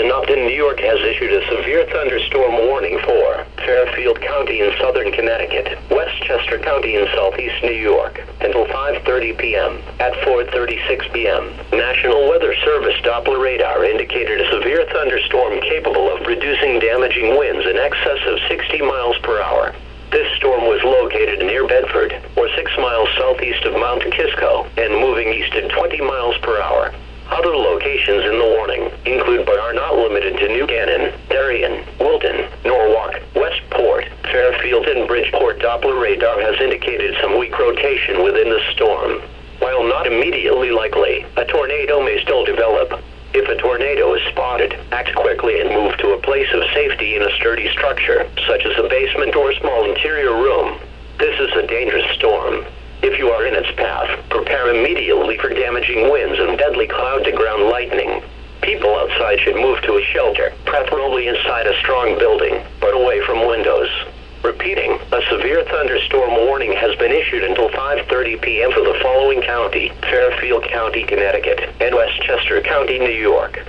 in Upton, New York has issued a severe thunderstorm warning for Fairfield County in southern Connecticut, Westchester County in southeast New York, until 5:30 p.m. At 4:36 p.m., National Weather Service Doppler radar indicated a severe thunderstorm capable of producing damaging winds in excess of 60 miles per hour. This storm was located near Bedford, or 6 miles southeast of Mount Kisco, and moving east at 20 miles per hour. Other locations in the warning include but are not limited to New Canaan, Darien, Wilton, Norwalk, Westport, Fairfield, and Bridgeport. Doppler radar has indicated some weak rotation within the storm. While not immediately likely, a tornado may still develop. If a tornado is spotted, act quickly and move to a place of safety in a sturdy structure, such as a basement or small interior room. This is a dangerous storm. If you are in its path, prepare immediately for damaging winds and deadly cloud-to-ground lightning. People outside should move to a shelter, preferably inside a strong building, but away from windows. Repeating, a severe thunderstorm warning has been issued until 5:30 p.m. for the following county: Fairfield County, Connecticut, and Westchester County, New York.